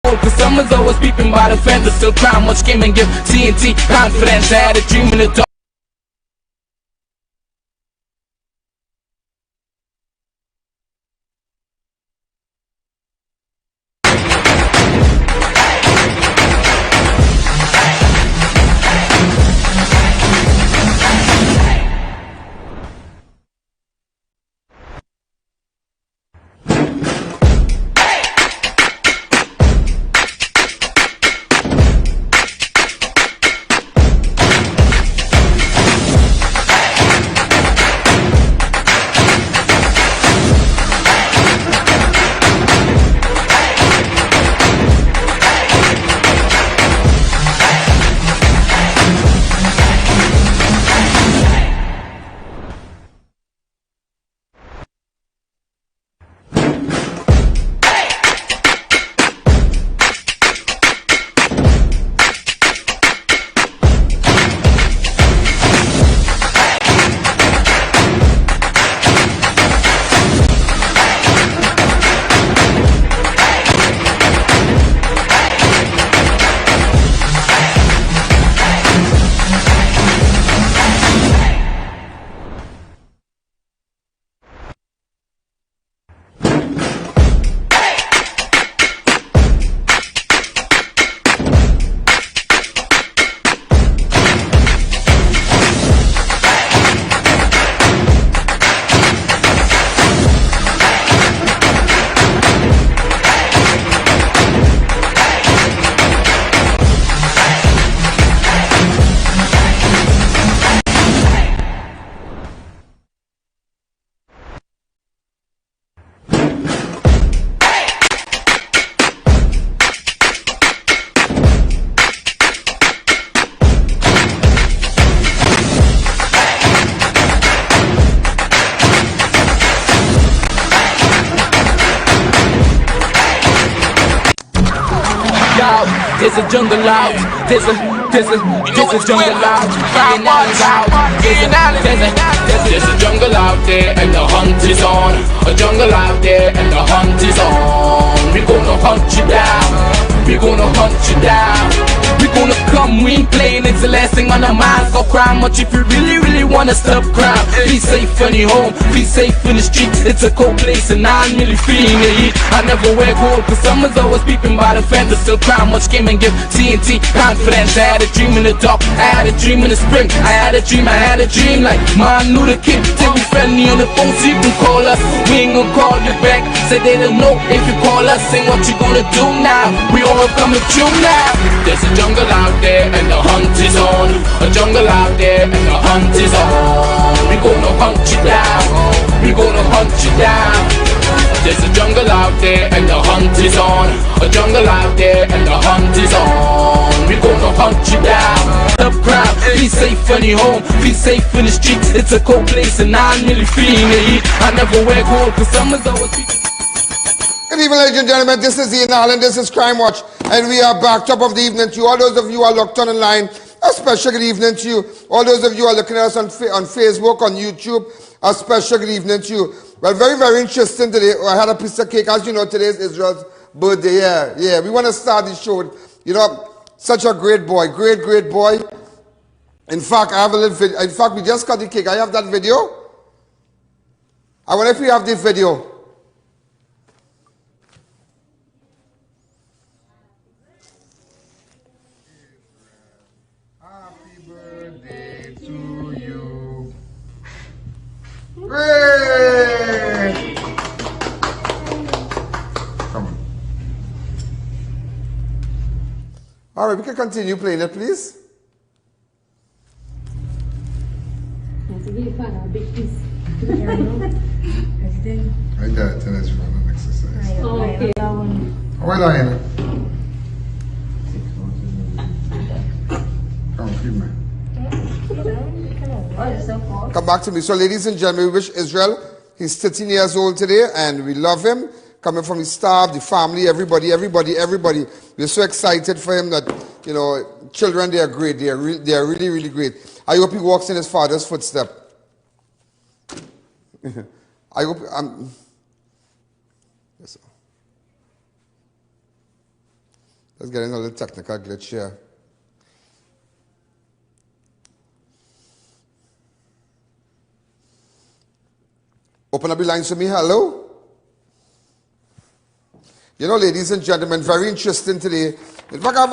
Cause someone's always peeping by the fence. Still crying, much game and give TNT confidence. I had a dream in the dark. There's a jungle out, there's a jungle out, there's a jungle out there and the hunt is on. A jungle out there and the hunt is on. We gonna hunt you down, we gonna hunt you down. We gonna come, we ain't playing, it's the last thing on our minds. Go crime much if you really wanna stop crime. Be safe in your home, be safe in the streets. It's a cold place and I'm really feeling the heat. I never wear gold cause someone's always peeping by the fence. Still crime much game and give TNT confidence. I had a dream in the dark, I had a dream in the spring. I had a dream like Martin Luther King. Till we friendly on the phone so you can call us. We ain't gonna call you back, say they don't know if you call us. Say what you gonna do now, we all coming through now. There's a jungle out there and the hunt is on. A jungle out there and the hunt is on. We gonna hunt you down, we gonna hunt you down. There's a jungle out there and the hunt is on. A jungle out there and the hunt is on. We gonna hunt you down. Up crowd, be safe in your home, be safe in the streets. It's a cold place and I'm really feeling the heat. I never wear gold cause someone's always speaking. Good evening, ladies and gentlemen. This is I.A.N. This is Crime Watch, and we are back. Top of the evening to you. All those of you who are locked on the line, a special good evening to you. All those of you who are looking at us on Facebook, on YouTube, a special good evening to you. Well, very interesting today. I had a piece of cake. As you know, today is Israel's birthday. Yeah. We want to start the show. You know, such a great boy, great boy. In fact, I have a little video. In fact, we just cut the cake. I have that video. I wonder if we have the video. Hooray! Come on. All right, we can continue playing it, please. I got tennis run and exercise. Oh, okay. How are you? Come on, feed me. Come back to me. So, ladies and gentlemen, we wish Israel. He's 13 years old today, and we love him. Coming from his staff, the family, everybody. We're so excited for him that, you know, children, they are great. They are really great. I hope he walks in his father's footsteps. I hope. Yes, sir. Just getting a little technical glitch here. Open up the lines for me. Hello? You know, ladies and gentlemen, very interesting today. In fact, I have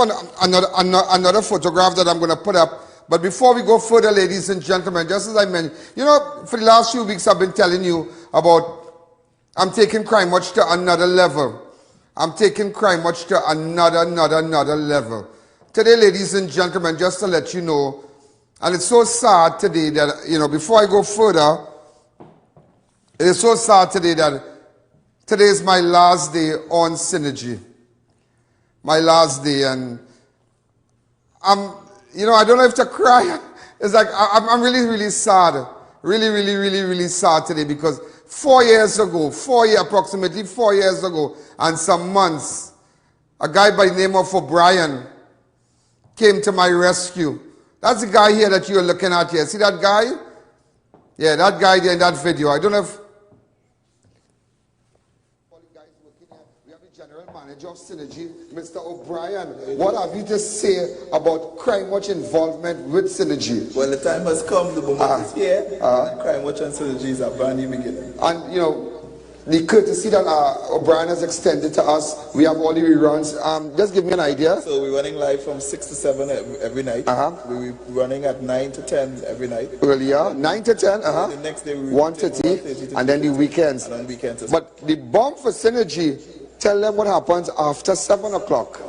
another photograph that I'm going to put up. But before we go further, ladies and gentlemen, just as I mentioned, you know, for the last few weeks I've been telling you about I'm taking Crime Watch to another level. I'm taking Crime Watch to another level. Today, ladies and gentlemen, just to let you know, and it's so sad today that, you know, before I go further, it is so sad today that today is my last day on Synergy. My last day, and you know, I don't know if to cry. It's like, I'm really sad. Really sad today because 4 years ago, approximately 4 years ago, and some months, a guy by the name of O'Brien came to my rescue. That's the guy here that you're looking at here. See that guy? Yeah, that guy there in that video. I don't know if... We have the general manager of Synergy, Mr. O'Brien. What have you to say about Crime Watch involvement with Synergy? Well, the time has come, the moment is here, and Crime Watch and Synergy is a brand new beginning. And, you know, the courtesy that O'Brien has extended to us, we have all the reruns. Just give me an idea. So we're running live from 6 to 7 every night. We're running at 9 to 10 every night. Earlier, 9 to 10, The next day we 1:30, and then the weekends. And on weekends as But the bomb for Synergy, tell them what happens after 7 o'clock.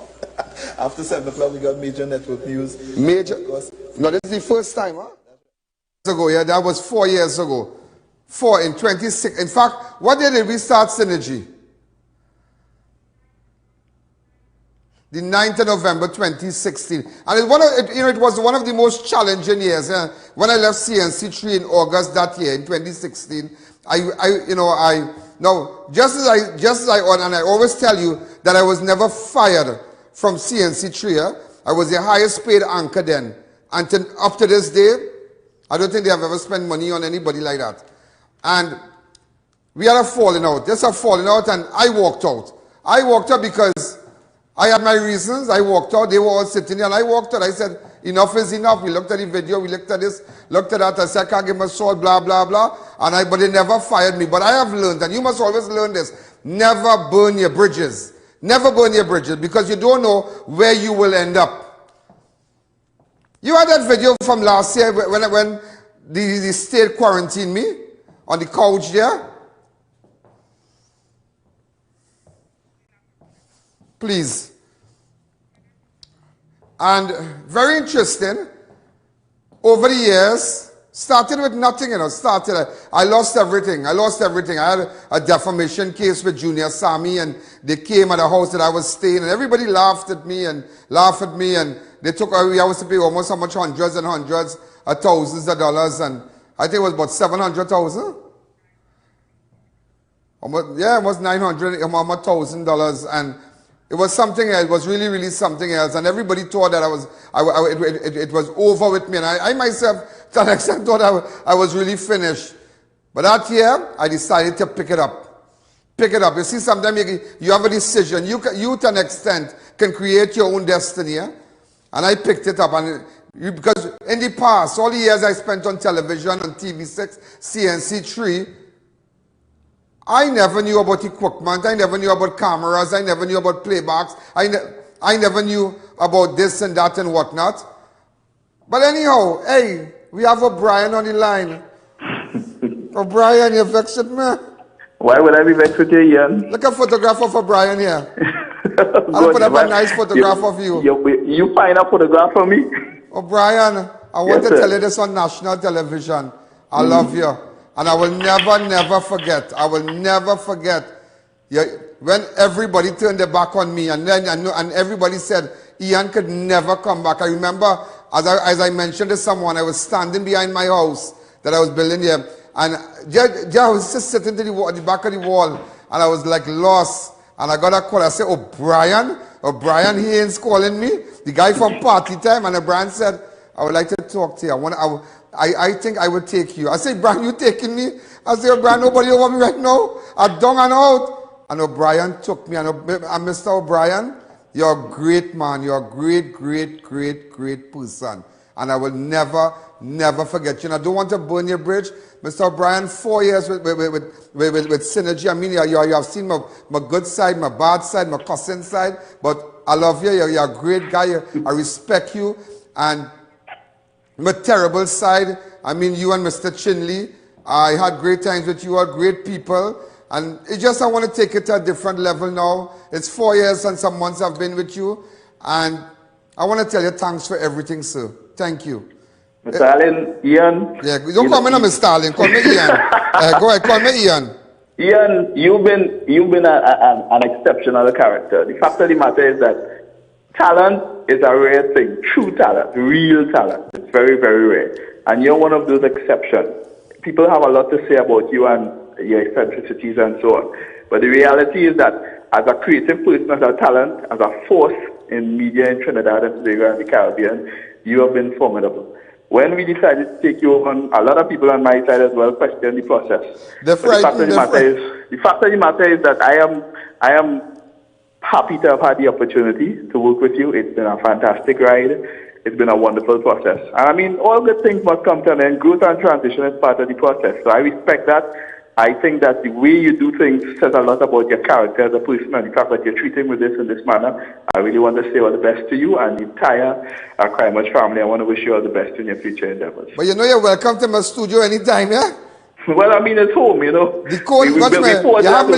After 7 o'clock, we got major network news. Major? No, this is the first time, huh? Ago, yeah, that was 4 years ago. 4 in 26. In fact, what day did we start Synergy? The 9th of November 2016. And it was one of the most challenging years. When I left CNC3 in August that year, in 2016, just as I always tell you that I was never fired from CNC3. I was the highest paid anchor then. And up to this day, I don't think they have ever spent money on anybody like that. And we had a falling out. Just a falling out, and I walked out. I walked out because I had my reasons. I walked out. They were all sitting there, and I walked out. I said, enough is enough. We looked at the video. We looked at this, looked at that. I said, I can't give my soul, blah, blah, blah. But they never fired me. But I have learned, and you must always learn this, never burn your bridges. Never burn your bridges, because you don't know where you will end up. You had that video from last year when the state quarantined me on the couch there. Please. And very interesting, over the years, started with nothing, you know, I lost everything. I had a defamation case with Junior Sammy, and they came at the house that I was staying, and everybody laughed at me, and they took away, I was to pay almost how much, hundreds and hundreds of thousands of dollars, and I think it was about 700,000. Almost $900,000, and it was something else. It was really something else, and everybody thought that it was over with me, and I myself, to an extent, thought I was really finished. But that year, I decided to pick it up. Pick it up. You see, sometimes you have a decision. You, to an extent, can create your own destiny, and I picked it up, because in the past, all the years I spent on television, on TV6, CNC3, I never knew about equipment, I never knew about cameras, I never knew about playbacks, I never knew about this and that and whatnot. But anyhow, hey, we have O'Brien on the line. O'Brien, you're vexed with me? Why would I be vexed with you, Ian? Look at a photograph of O'Brien here. I'll put up a nice photograph of you. You find a photograph for me? O'Brien, I want to tell you this on national television. I love you. And I will never forget. I will never forget when everybody turned their back on me, and everybody said Ian could never come back. I remember, as I mentioned to someone, I was standing behind my house that I was building here, and I was just sitting to the back of the wall, and I was like lost. And I got a call. I said, O'Brien, he ain't calling me. The guy from Party Time, and O'Brien said, I would like to talk to you. I think I would take you. I said, Brian, you taking me? I said, Brian, nobody over me right now. I'm down and out. And O'Brien took me. And Mr. O'Brien, You're a great man. You're a great, great, great, great person. And I will never, never forget you. And I don't want to burn your bridge. Mr. O'Brien, 4 years with Synergy. I mean, you have seen my good side, my bad side, my cussing side. But I love you. You're a great guy. I respect you. And my terrible side, I mean, you and Mr. Chinley, I had great times with you, all great people. And it's just I want to take it to a different level now. It's 4 years and some months I've been with you. And I want to tell you thanks for everything, sir. Thank you. Mr. Alleyne, Ian. Yeah, don't call me no Mr. Alleyne. Call me Ian. Go ahead, call me Ian. Ian, you've been an exceptional character. The fact of the matter is that talent is a rare thing. True talent, real talent. It's very, very rare. And you're one of those exceptions. People have a lot to say about you and your eccentricities and so on. But the reality is that as a creative person, as a talent, as a force in media in Trinidad and Tobago and the Caribbean, you have been formidable. When we decided to take you on, a lot of people on my side as well questioned the process. The fact of the matter is that I am happy to have had the opportunity to work with you. It's been a fantastic ride. It's been a wonderful process. And I mean, all good things must come to an end. Growth and transition is part of the process. So I respect that. I think that the way you do things says a lot about your character as a person, and the fact that you're treating with this in this manner. I really want to say all the best to you and the entire Crime Watch family. I want to wish you all the best in your future endeavors. But you know you're welcome to my studio anytime, yeah? Well, I mean, it's home, you know. The code, you have the code, you have the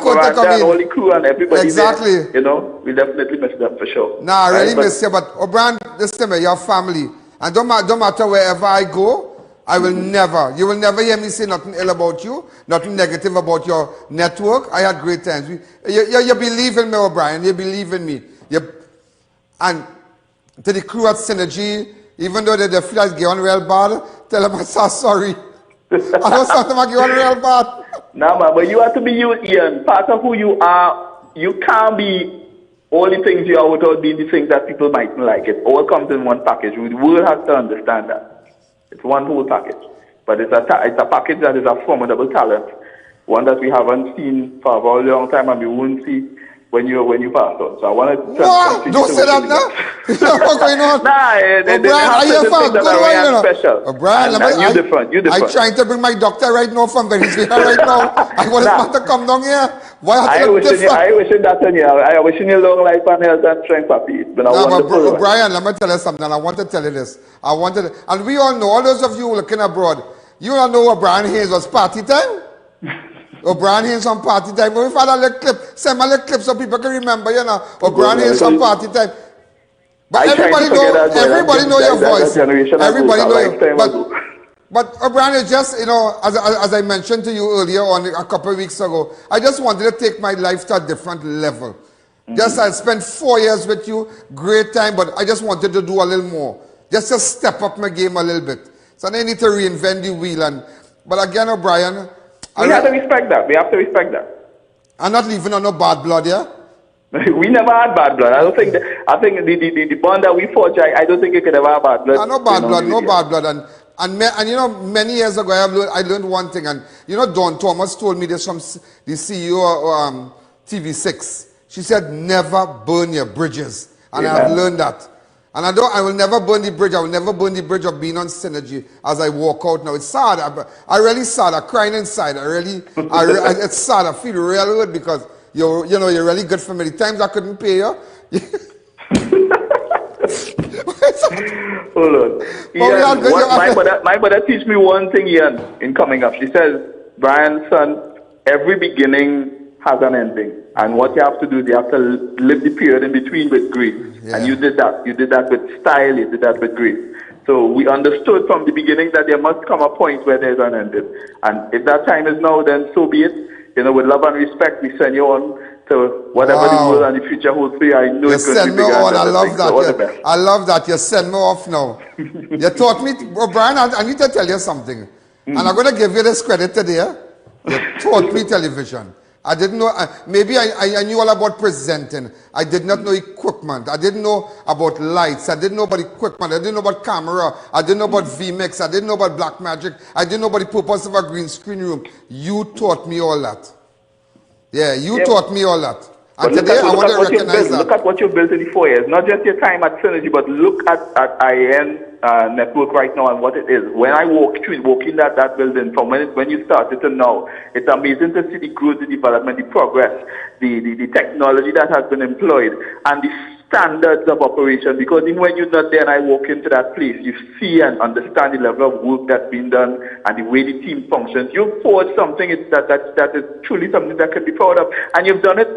code to come in. All the crew and everybody exactly. There, you know, we definitely miss them for sure. Nah, I really miss you, but O'Brien, listen to me, your family. And don't matter wherever I go, I will never, you will never hear me say nothing ill about you, nothing negative about your network. I had great times. You believe in me, O'Brien, you believe in me. And to the crew at Synergy, even though they feel like get on real bad, tell them I'm so sorry. I don't want them to get on real bad. No, man, but you have to be you, Ian. Part of who you are, you can't be all the things you are without being the things that people mightn't like. It all comes in one package. We will have to understand that. It's one whole package. But it's a package that is a formidable talent, one that we haven't seen for a very long time and we won't see when you pass on. So I want to... What? Don't say that now. What's going on? Nah, O'Brien, you're different. I'm trying to bring my doctor right now from Venezuela right now. I want him to come down here. Why I wishing that on you. I wishing you long life and health and strength, papi. It's been a wonderful O'Brien, let me tell you something. And I want to tell you this. And we all know, all those of you looking abroad, you all know O'Brien Hayes was party time. O'Brien Hayes on party time. But if I had a little clip, send me a little clip so people can remember, you know, O'Brien Hayes on party time. But everybody know your voice. Everybody know you. But O'Brien, is just, you know, as I mentioned to you earlier on a couple of weeks ago, I just wanted to take my life to a different level. Just I spent 4 years with you, great time, but I just wanted to do a little more. Just to step up my game a little bit. So I need to reinvent the wheel. But again, O'Brien, we have to respect that. We have to respect that. I'm not leaving on no bad blood, yeah? We never had bad blood. I think the bond that we forged, I don't think it could ever have bad blood. No bad blood, no bad blood. And you know, many years ago, I learned one thing. And you know, Dawn Thomas told me this from the CEO of TV6. She said, never burn your bridges. And I have learned that. And I will never burn the bridge. I will never burn the bridge of being on Synergy as I walk out now. It's sad. I really sad. I'm crying inside. It's sad. I feel real good because you're really good for me. The times I couldn't pay you. Hold on. Ian, my mother teach me one thing, Ian, in coming up. She says, Brian, son, every beginning has an ending. And what you have to do, you have to live the period in between with grace. Yeah. And you did that. You did that with style. You did that with grace. So we understood from the beginning that there must come a point where there's an ending. And if that time is now, then so be it. You know, with love and respect, we send you on to whatever the world and the future holds for you. I know it's going to be bigger. I love that. I love that. You send me off now. You taught me, Brian, I need to tell you something. And I'm going to give you this credit today. You taught me television. I didn't know, maybe I knew all about presenting. I did not know equipment. I didn't know about lights. I didn't know about equipment. I didn't know about camera. I didn't know about VMix. I didn't know about black magic. I didn't know about the purpose of a green screen room. You taught me all that. Yeah, you taught me all that. And today, I want to recognize that. Look at what you've built in the 4 years. Not just your time at Synergy, but look at I.A.N. Network right now and what it is. When I walk in that building, from when you started to now, it's amazing to see the growth, the development, the progress, the technology that has been employed, and the standards of operation, because even when you're not there and I walk into that place, you see and understand the level of work that's been done and the way the team functions. You've forged something that is truly something that can be proud of, and you've done it.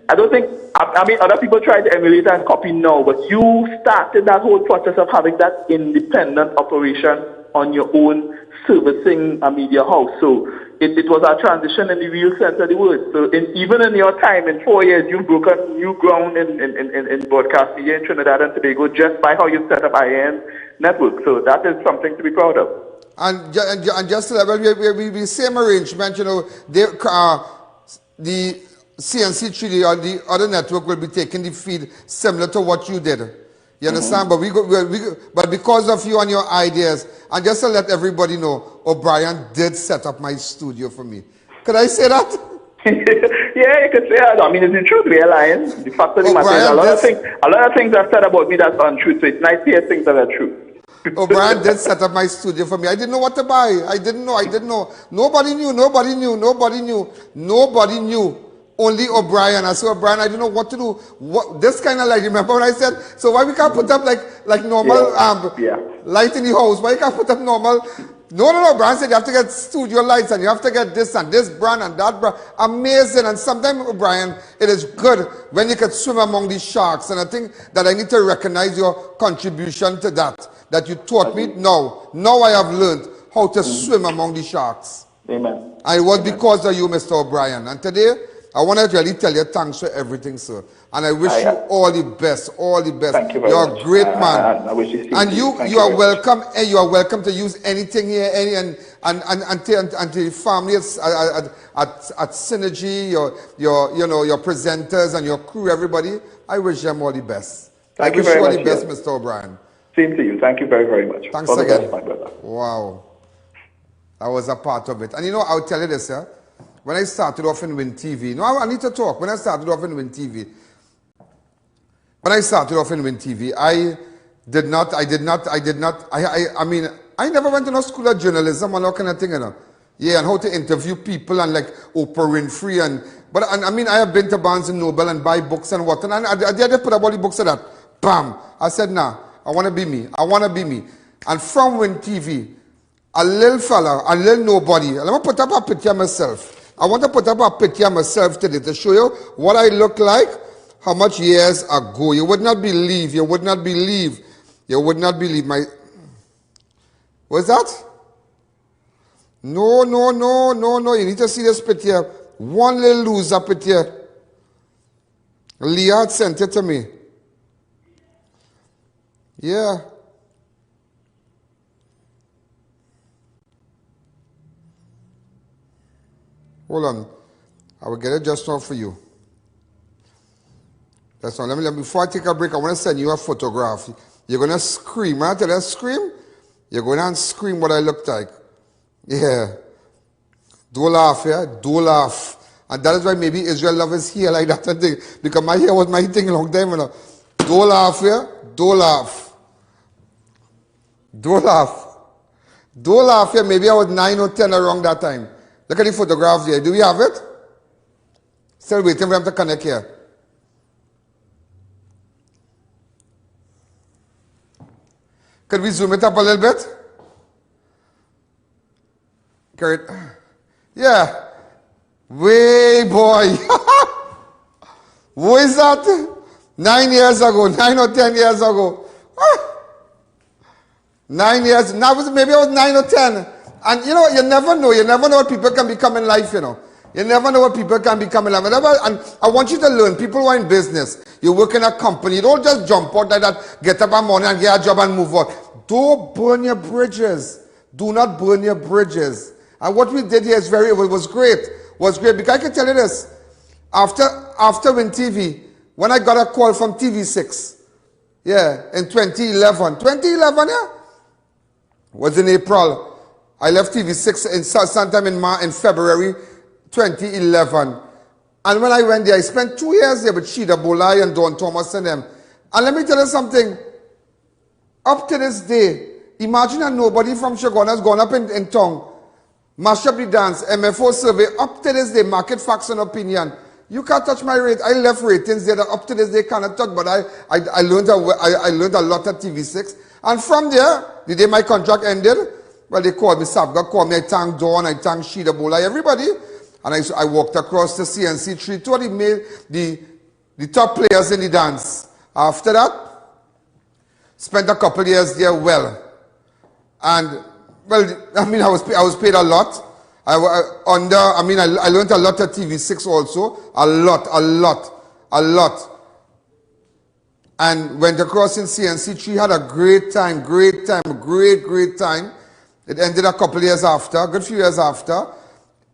I don't think, I mean, other people try to emulate and copy now, but you started that whole process of having that independent operation on your own, servicing a media house. So it was a transition in the real sense of the word. So even in your time, in 4 years, you've broken new ground in broadcast media in Trinidad and Tobago just by how you set up I.A.N. Network. So that is something to be proud of. And just to level, we same arrangement, you know, the CNC 3D or the other network will be taking the feed similar to what you did. You understand? But but because of you and your ideas, and just to let everybody know, O'Brien did set up my studio for me. Could I say that? Yeah, you could say that. I mean, it's the truth, Alleyne. The fact of the matter is, a lot of things are said about me that's untrue. So it's nice to hear things that are true. O'Brien did set up my studio for me. I didn't know what to buy. I didn't know. Nobody knew. Only O'Brien. I said, O'Brien, I don't know what to do. This kind of light. Remember when I said, so why we can't put up like normal light in the house? Why you can't put up normal? No. O'Brien said you have to get studio lights and you have to get this and this brand and that brand. Amazing. And sometimes, O'Brien, it is good when you can swim among these sharks. And I think that I need to recognize your contribution to that you taught me. Now I have learned how to swim among the sharks. Amen. And it was because of you, Mr. O'Brien. And today, I want to really tell you thanks for everything, sir. And I wish you all the best, all the best. Thank you very You're much. a great man. I wish you and you are welcome. And you are welcome to use anything here, and to the family at Synergy, your presenters and your crew, everybody. I wish them all the best. Thank you very much. I wish you all the best, Mr. O'Brien. Same to you. Thank you very, very much. Thanks all again. The best, my brother. Wow. I was a part of it. And I'll tell you this, yeah. When I started off in Win TV, I need to talk. When I started off in Win TV, I never went to no school of journalism or no kind of thing, Yeah, and how to interview people and like Oprah Winfrey I have been to Barnes and Noble and buy books and what, and I did put up all the books of that. Bam! I said, nah, I want to be me. And from Win TV, a little fella, a little nobody, let me put up a picture of myself. I want to put up a picture of myself today to show you what I look like, how much years ago. You would not believe my... What's that? No. You need to see this picture. One little loser picture. Leah sent it to me. Yeah. Hold on. I will get it just now for you. That's all. Before I take a break, I want to send you a photograph. You're going to scream. When I tell you scream, you're going to scream what I look like. Yeah. Don't laugh, yeah? Don't laugh. And that is why maybe Israel love his hair like that and thing. Because my hair was my thing a long time ago. Don't laugh, yeah? Don't laugh. Don't laugh. Don't laugh, yeah? Maybe I was 9 or 10 around that time. Look at the photograph there. Do we have it? Still waiting for them to connect here. Could we zoom it up a little bit? Yeah. Way boy. Who is that? 9 years ago, 9 or 10 years ago. 9 years. Now maybe I was 9 or 10. And you never know. You never know what people can become in life, You never know what people can become in life. And I want you to learn, people who are in business, you work in a company, you don't just jump out like that, get up in the morning and get a job and move on. Don't burn your bridges. Do not burn your bridges. And what we did here was great. Was great. Because I can tell you this. After Win TV, when I got a call from TV6, in 2011. 2011, was in April. I left TV6 sometime in February 2011. And when I went there, I spent 2 years there with Sheeda Bolai and Don Thomas and them. And let me tell you something. Up to this day, imagine that nobody from Shagona has gone up in town, mash up the dance, MFO survey, up to this day, market facts and opinion. You can't touch my rate. I left ratings there that up to this day cannot touch, but I learned a lot at TV6. And from there, the day my contract ended, well, they called me, Sabga called me, I thank Dawn, I thank Sheeda Bolai, everybody. And I walked across the CNC tree, two of the top players in the dance. After that, spent a couple of years there well. And, well, I mean, I was paid a lot. I learned a lot at TV6 also. A lot. And went across in CNC3, had a great time. Great time. It ended a couple of years after, a good few years after,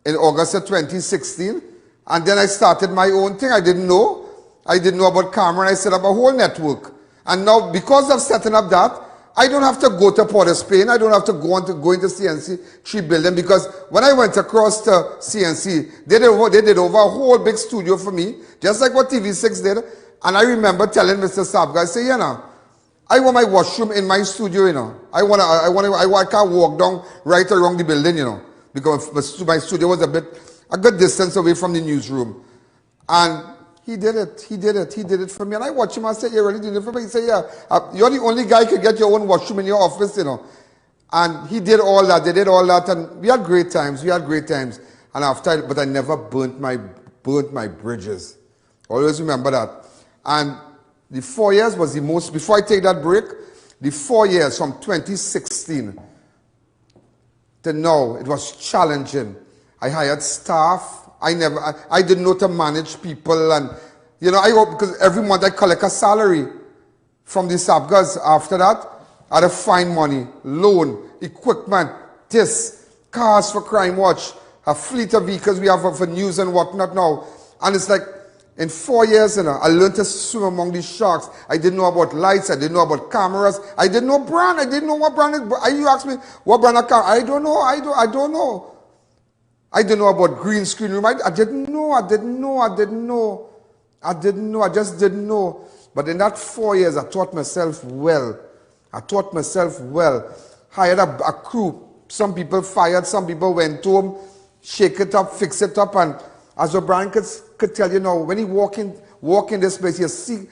in August of 2016. And then I started my own thing. I didn't know about camera. I set up a whole network. And now, because of setting up that, I don't have to go to Port of Spain. I don't have to go into CNC3 building, because when I went across to CNC, they did over a whole big studio for me, just like what TV6 did. And I remember telling Mr. Sabga, I say, I want my washroom in my studio, I can't walk down right around the building, because my studio was a good distance away from the newsroom. And he did it for me. And I watched him, I said, you're really doing it for me? He said, yeah, you're the only guy who could get your own washroom in your office, And he did all that, they did all that, and we had great times. And but I never burnt my bridges. Always remember that. And the 4 years was the most, before I take that break, the 4 years from 2016 to now, it was challenging. I hired staff. I didn't know to manage people, and because every month I collect a salary from the Sabgas. After that, I had to find money, loan, equipment, cars for Crime Watch, a fleet of vehicles we have for news and whatnot now. And it's like, in 4 years, I learned to swim among these sharks. I didn't know about lights. I didn't know about cameras. I didn't know brand. I didn't know what brand is. You ask me, what brand of camera? I don't know. I don't know. I didn't know about green screen room. I didn't know. I just didn't know. But in that 4 years, I taught myself well. Hired a crew. Some people fired. Some people went home, shake it up, fix it up. And as O'Brien could tell you now, when you walk in this place, you see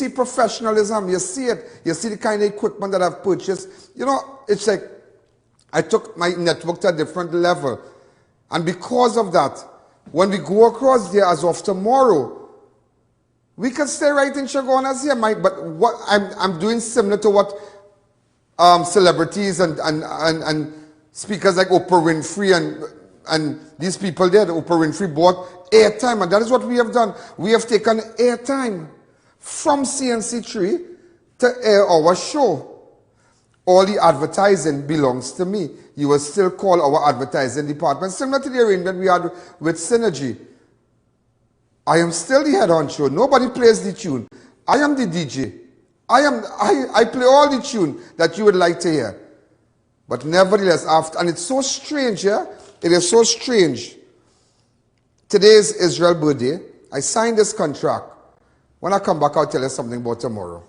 professionalism. You see it. You see the kind of equipment that I've purchased. It's like I took my network to a different level. And because of that, when we go across there as of tomorrow, we can stay right in Chagonas here. But what I'm doing similar to what celebrities and speakers like Oprah Winfrey and these people there, Oprah Winfrey bought airtime, and that is what we have done. We have taken airtime from CNC3 to air our show. All the advertising belongs to me. You will still call our advertising department, similar to the arrangement we had with Synergy. I am still the head honcho. Nobody plays the tune. I am the DJ. I play all the tune that you would like to hear. But nevertheless, and it's so strange, yeah? It is so strange. Today is Israel's birthday. I signed this contract. When I come back, I'll tell you something about tomorrow.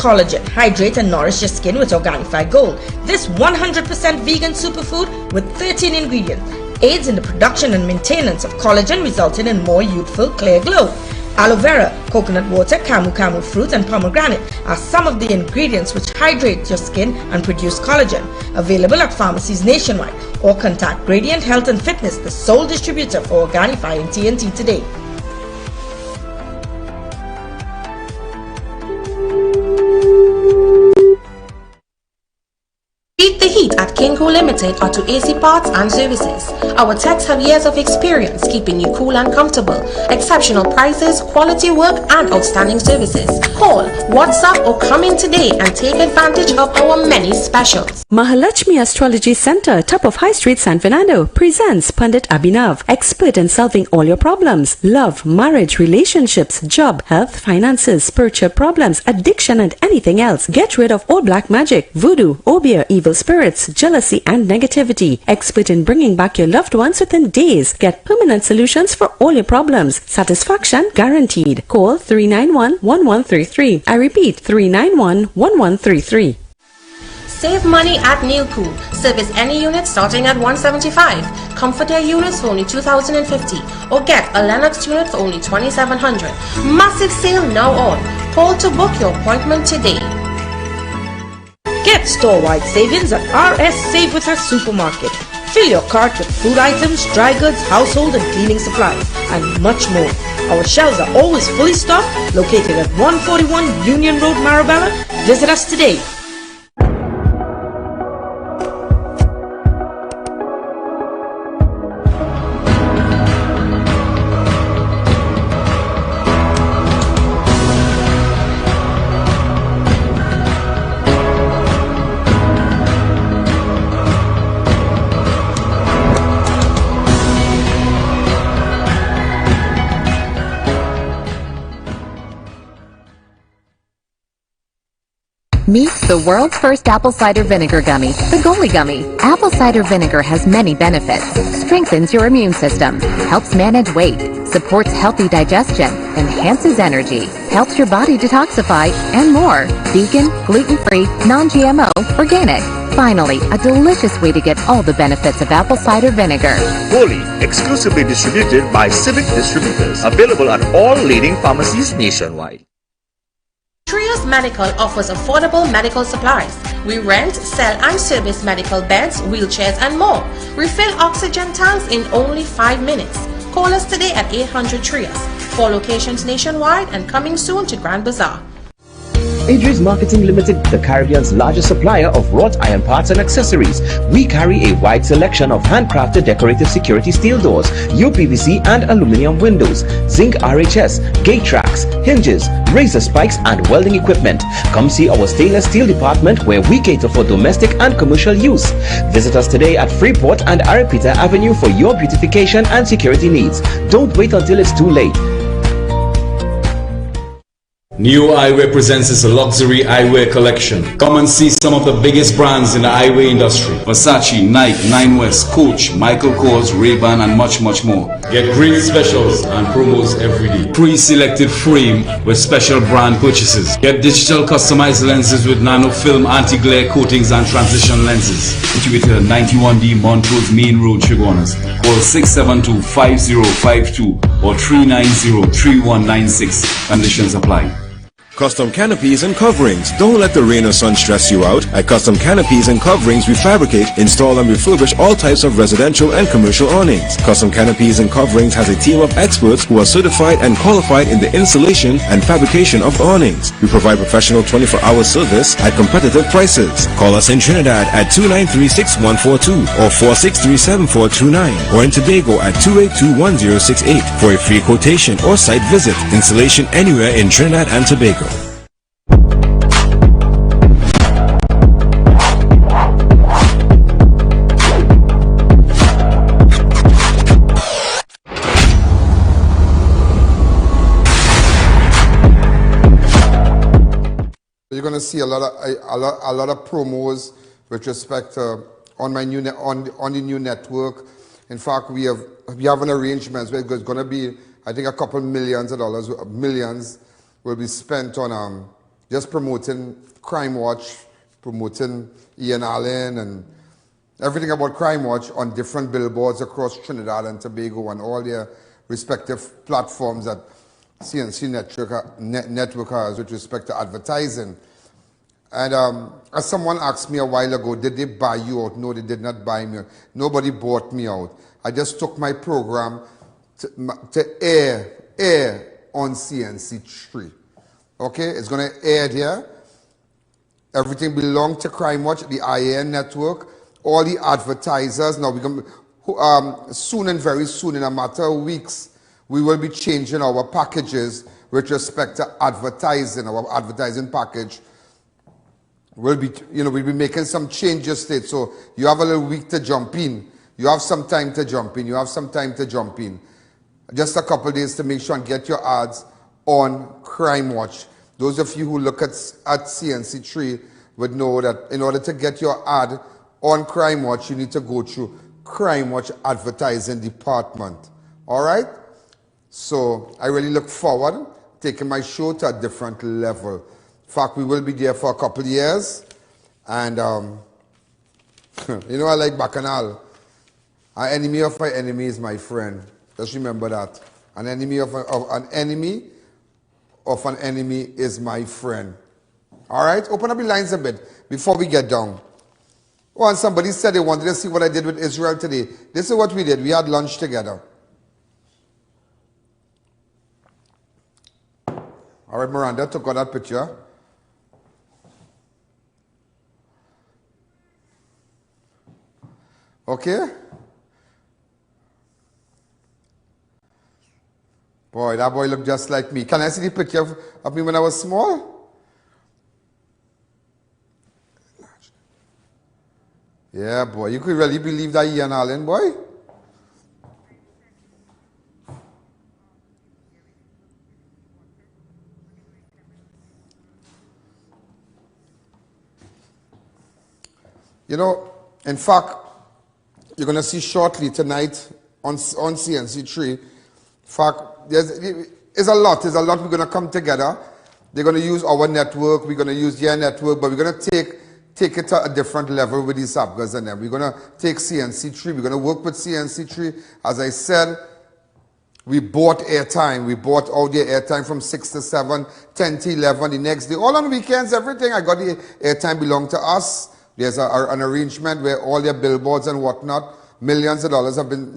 Collagen, hydrate and nourish your skin with Organifi Gold. This 100% vegan superfood with 13 ingredients aids in the production and maintenance of collagen, resulting in more youthful, clear glow. Aloe vera, coconut water, camu fruit and pomegranate are some of the ingredients which hydrate your skin and produce collagen. Available at pharmacies nationwide, or contact Gradient Health and Fitness, the sole distributor for Organifi in TNT today. Beat the heat at Kinko Limited are to AC parts and services. Our techs have years of experience keeping you cool and comfortable. Exceptional prices, quality work, and outstanding services. Call, WhatsApp, or come in today and take advantage of our many specials. Mahalakshmi Astrology Center, top of High Street, San Fernando, presents Pandit Abhinav, expert in solving all your problems: love, marriage, relationships, job, health, finances, spiritual problems, addiction, and anything else. Get rid of all black magic, voodoo, obeah, evil spirits, jealousy, and negativity. Expert in bringing back your loved ones within days. Get permanent solutions for all your problems. Satisfaction guaranteed. Call 391-1133. I repeat, 391-1133. Save money at New Cool. Service any unit starting at $175. Comforter units for only $2,050. Or get a Lennox unit for only $2,700. Massive sale now on. Call to book your appointment today. Get store-wide savings at RS Save With Us Supermarket. Fill your cart with food items, dry goods, household and cleaning supplies, and much more. Our shelves are always fully stocked, located at 141 Union Road, Marabella. Visit us today. Meet the world's first apple cider vinegar gummy, the Goli Gummy. Apple cider vinegar has many benefits. Strengthens your immune system, helps manage weight, supports healthy digestion, enhances energy, helps your body detoxify, and more. Vegan, gluten-free, non-GMO, organic. Finally, a delicious way to get all the benefits of apple cider vinegar. Goli, exclusively distributed by Civic Distributors. Available at all leading pharmacies nationwide. Trios Medical offers affordable medical supplies. We rent, sell and service medical beds, wheelchairs and more. Refill oxygen tanks in only 5 minutes. Call us today at 800 Trios. 4 locations nationwide and coming soon to Grand Bazaar. Idris Marketing Limited, the Caribbean's largest supplier of wrought iron parts and accessories. We carry a wide selection of handcrafted decorative security steel doors, UPVC and aluminum windows, zinc RHS, gate tracks, hinges, razor spikes and welding equipment. Come see our stainless steel department where we cater for domestic and commercial use. Visit us today at Freeport and Aripita Avenue for your beautification and security needs. Don't wait until it's too late. New Eyewear presents its luxury eyewear collection. Come and see some of the biggest brands in the eyewear industry. Versace, Nike, Nine West, Coach, Michael Kors, Ray-Ban and much more. Get great specials and promos every day. Pre-selected frame with special brand purchases. Get digital customized lenses with nano film anti-glare coatings and transition lenses. Situated at 91D Montrose Main Road, Chaguanas. Call 672-5052 or 390-3196. Conditions apply. Custom canopies and coverings. Don't let the rain or sun stress you out. At Custom Canopies and Coverings, we fabricate, install and refurbish all types of residential and commercial awnings. Custom Canopies and Coverings has a team of experts who are certified and qualified in the installation and fabrication of awnings. We provide professional 24-hour service at competitive prices. Call us in Trinidad at 293-6142 or 463-7429 or in Tobago at 282-1068 for a free quotation or site visit. Installation anywhere in Trinidad and Tobago. You're going to see a lot of promos with respect to on my new on the new network. In fact, we have an arrangement where it's going to be, I think, a couple millions of dollars, millions will be spent on just promoting Crime Watch, promoting I.A.N, Alleyne, and everything about Crime Watch on different billboards across Trinidad and Tobago and all their respective platforms that CNC network has with respect to advertising. And as someone asked me a while ago, did they buy you out? No, they did not buy me out. Nobody bought me out. I just took my program to air on CNC3. Okay, it's going to air here. Everything belongs to Crime Watch, the I.A.N network. all the advertisers. Now, we're going soon and very soon, in a matter of weeks, we will be changing our packages with respect to advertising. Our advertising package will be, we'll be making some changes to it. So you have a little week to jump in. You have some time to jump in. You have some time to jump in. Just a couple of days to make sure and get your ads on Crime Watch. Those of you who look at CNC3 would know that in order to get your ad on Crime Watch, you need to go through Crime Watch advertising department. All right? So I really look forward to taking my show to a different level. In fact, we will be there for a couple of years. And, you know, I like Bacchanal. An enemy of my enemy is my friend. Just remember that. An enemy of an enemy is my friend. All right? Open up the lines a bit before we get down. Oh, and somebody said they wanted to see what I did with Israel today. This is what we did. We had lunch together. All right, Miranda took out that picture. Okay? Boy, that boy looked just like me. Can I see the picture of me when I was small? Yeah, boy. You could really believe that I.A.N, Alleyne, boy? You know, in fact, you're going to see shortly tonight on CNC3. In fact, there's a lot we're going to come together. They're going to use our network. We're going to use their network, but we're going to take it to a different level with these Abgas and them. We're going to take CNC3. We're going to work with CNC3. As I said, we bought airtime. We bought all the airtime from 6 to 7, 10 to 11, the next day. All on weekends, everything. I got the airtime belonged to us. There's an arrangement where all their billboards and whatnot, millions of dollars have been,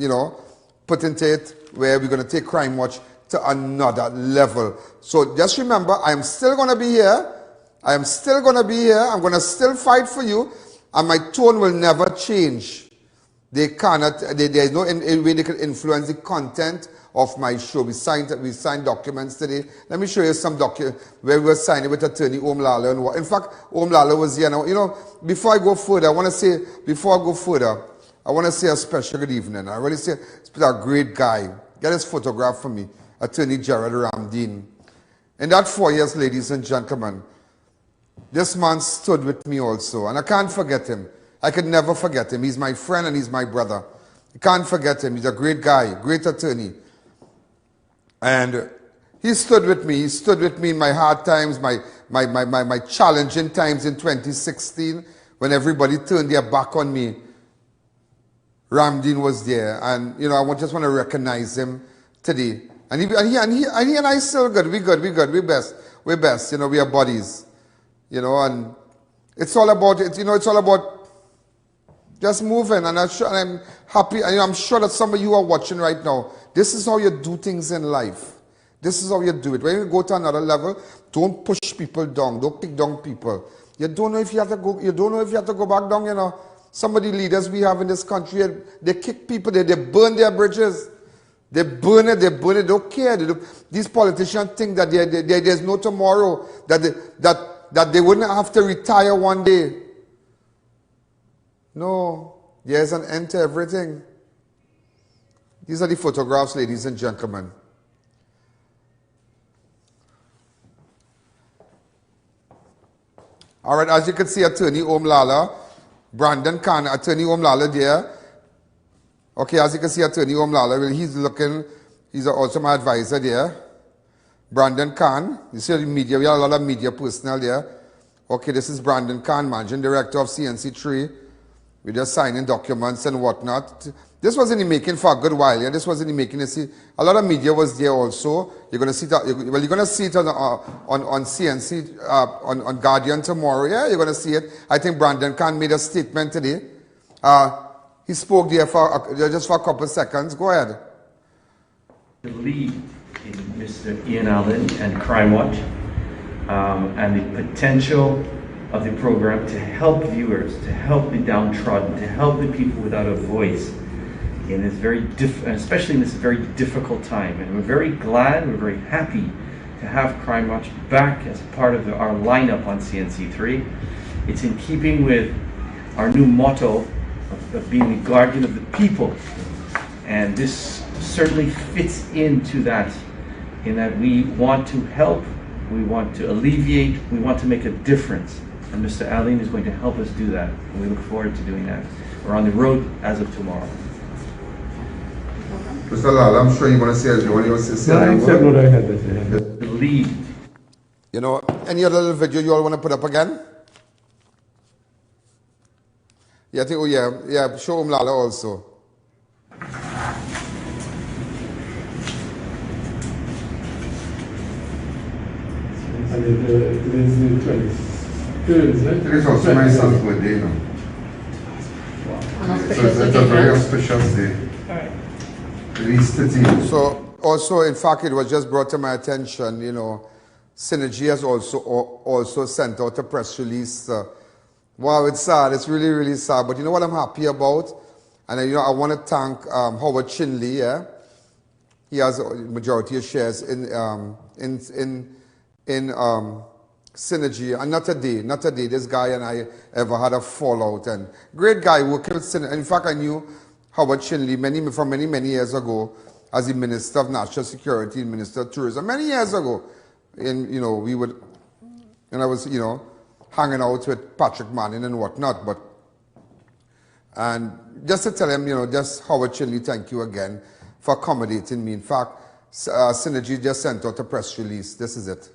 put into it, where we're going to take Crime Watch to another level. So just remember, I'm still going to be here. I am still going to be here. I'm going to still fight for you. And my tone will never change. They cannot, there's no way they can influence the content of my show. We signed documents today. Let me show you some documents where we were signing with attorney Omlala. In fact, Omlala was here now. Before I go further, I want to say a special good evening. I really say, it's a great guy. Get his photograph for me. Attorney Gerald Ramdeen. In that 4 years, ladies and gentlemen, this man stood with me also. And I can't forget him. I could never forget him. He's my friend and he's my brother. I can't forget him. He's a great guy, great attorney. And he stood with me. He stood with me in my hard times, my challenging times in 2016 when everybody turned their back on me. Ramdeen was there. And, I just want to recognize him today. And he and I still good. We're good. We're best. We are buddies. And it's all about it. It's all about just moving. And I'm happy. And I'm sure that some of you are watching right now. This is how you do things in life. This is how you do it. When you go to another level, don't push people down. Don't kick down people. You don't know if you have to go. You don't know if you have to go back down. Some of the leaders we have in this country, they kick people. They burn their bridges. They burn it. They don't care. These politicians think that there's no tomorrow. That they wouldn't have to retire one day. No, there's an end to everything. These are the photographs, ladies and gentlemen. All right, as you can see, Attorney Omlala, Brandon Khan, Attorney Omlala there. Okay, as you can see, Attorney Omlala, he's also my advisor there. Brandon Khan, you see the media, we have a lot of media personnel there. Okay, this is Brandon Khan, Managing Director of CNC3. We're just signing documents and whatnot. This was in the making for a good while. Yeah? This was in the making. You see, a lot of media was there also. You're going to see that. You're going to see it on CNC, on Guardian tomorrow. Yeah, you're going to see it. I think Brandon Khan made a statement today. He spoke there just for a couple of seconds. Go ahead. The lead in Mr. I.A.N. Alleyne and Crime Watch, and the potential of the program to help viewers, to help the downtrodden, to help the people without a voice in this especially in this very difficult time. And we're very glad, we're very happy to have Crime Watch back as part of our lineup on CNC3. It's in keeping with our new motto of being the guardian of the people. And this certainly fits into that, in that we want to help, we want to alleviate, we want to make a difference. And Mr. Alleyne is going to help us do that. And we look forward to doing that. We're on the road as of tomorrow. Mr. Lal, I'm sure you want to say it. You want to say The lead. You know, any other little video you all want to put up again? Yeah, I think, oh yeah, show Lala also. And it is the 23rd, isn't it? It is also my son's birthday, you know. So it's a very auspicious day. So also, in fact, it was just brought to my attention, you know, Synergy has also sent out a press release. Wow, it's sad. It's really, really sad. But you know what I'm happy about? And you know, I want to thank Howard Chinley. Yeah, he has a majority of shares in Synergy. And not today. This guy and I ever had a fallout. And great guy working with Synergy. In fact, I knew Howard Chinley from many years ago as the Minister of National Security and Minister of Tourism. Many years ago. And, you know, I was, you know, hanging out with Patrick Manning and whatnot. And just to tell him, you know, just Howard Chinley, thank you again for accommodating me. In fact, Synergy just sent out a press release. This is it.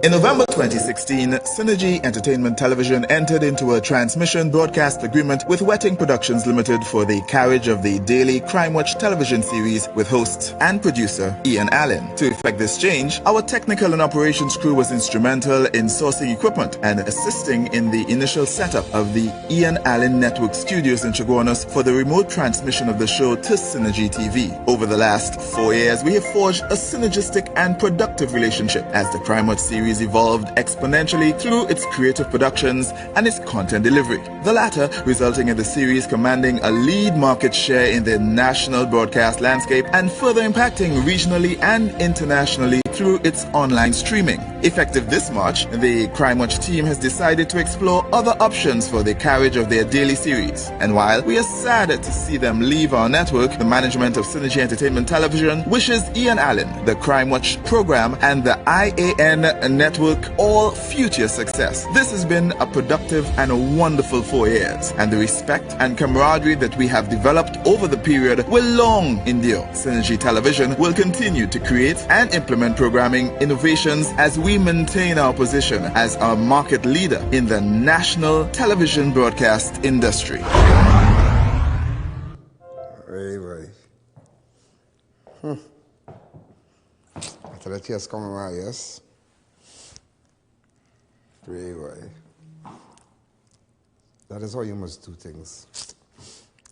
In November 2016, Synergy Entertainment Television entered into a transmission broadcast agreement with Wetting Productions Limited for the carriage of the daily Crime Watch television series with host and producer I.A.N. Alleyne. To effect this change, our technical and operations crew was instrumental in sourcing equipment and assisting in the initial setup of the I.A.N. Alleyne Network studios in Chaguanas for the remote transmission of the show to Synergy TV. Over the last 4 years, we have forged a synergistic and productive relationship as the Crime Watch series evolved exponentially through its creative productions and its content delivery. The latter resulting in the series commanding a lead market share in the national broadcast landscape and further impacting regionally and internationally through its online streaming. Effective this March, the Crime Watch team has decided to explore other options for the carriage of their daily series. And while we are sad to see them leave our network, the management of Synergy Entertainment Television wishes I.A.N. Alleyne, the Crime Watch program, and the I.A.N. network all future success. This has been a productive and a wonderful 4 years, and the respect and camaraderie that we have developed over the period will long endure. Synergy Television will continue to create and implement programming innovations as we maintain our position as a market leader in the national television broadcast industry. Right. After the tears come in my eyes. Right. That is how you must do things.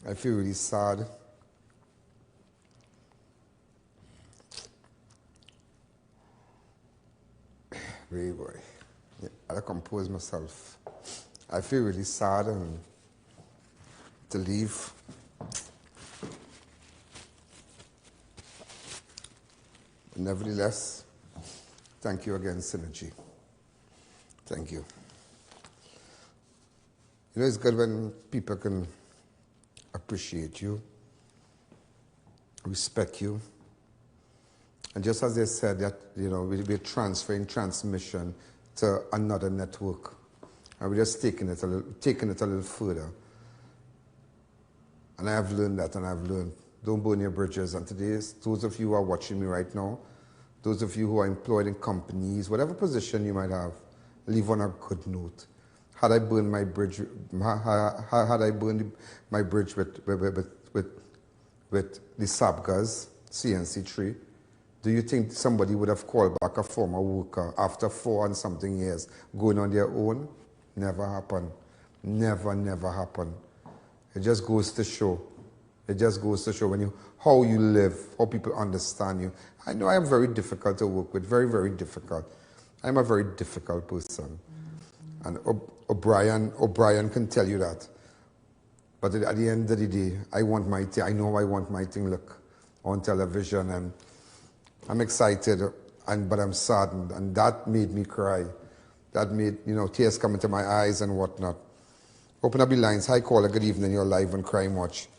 I feel really sad. Really, boy. Yeah, I compose myself. I feel really sad and to leave. Nevertheless, thank you again, Synergy. Thank you. You know, it's good when people can appreciate you, respect you. And just as they said that, you know, we're transferring transmission to another network. And we're just taking it a little further. And I have learned that, and I've learned, don't burn your bridges. And today, those of you who are watching me right now, those of you who are employed in companies, whatever position you might have, leave on a good note. Had I burned my bridge, with the Sabgas, CNC3, do you think somebody would have called back a former worker after 4 and something years going on their own? Never happened. Never happened. It just goes to show. It just goes to show how you live, how people understand you. I know I am very difficult to work with, very, very difficult. I'm a very difficult person. And O'Brien can tell you that. But at the end of the day, I know I want my thing look on television, and I'm excited, but I'm saddened, and that made me cry. That made, tears come into my eyes and whatnot. Open up the lines. Hi, caller. Good evening. You're live on Crime Watch.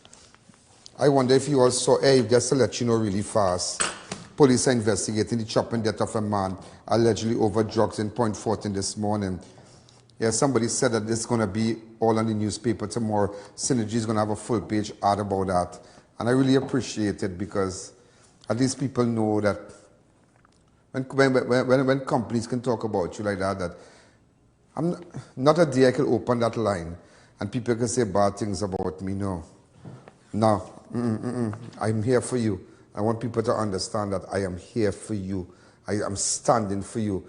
I wonder if you all saw, just to let you know really fast, police are investigating the chopping death of a man allegedly over drugs in Point Fortin this morning. Yeah, somebody said that this is going to be all on the newspaper tomorrow. Synergy is going to have a full-page ad about that. And I really appreciate it, because at least people know that when companies can talk about you like that I'm not a day I can open that line and people can say bad things about me. No. I'm here for you. I want people to understand that I am here for you. I am standing for you.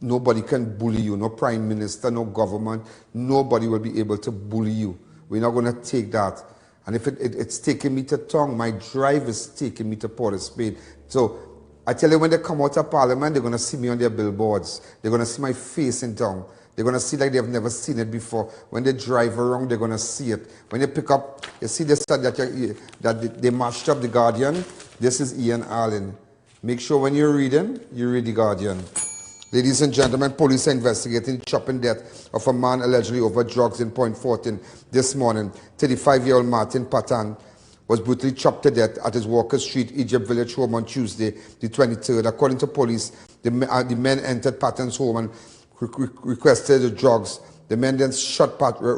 Nobody can bully you. No prime minister, no government. Nobody will be able to bully you. We're not going to take that. And if it's taking me to Tongue, my drive is taking me to Port of Spain. So I tell you, when they come out of Parliament, they're going to see me on their billboards. They're going to see my face in Tongue. They're going to see like they've never seen it before. When they drive around, they're going to see it. When they pick up, you see they said that they mashed up the Guardian. This is I.A.N. Alleyne. Make sure when you're reading, you read the Guardian. Ladies and gentlemen, police are investigating the chopping death of a man allegedly over drugs in Point Fortin this morning. 35-year-old Martin PATTAN was brutally chopped to death at his Walker Street, Egypt Village home on Tuesday, the 23rd. According to police, the men entered Patton's home and requested the drugs. The men then shot Patton in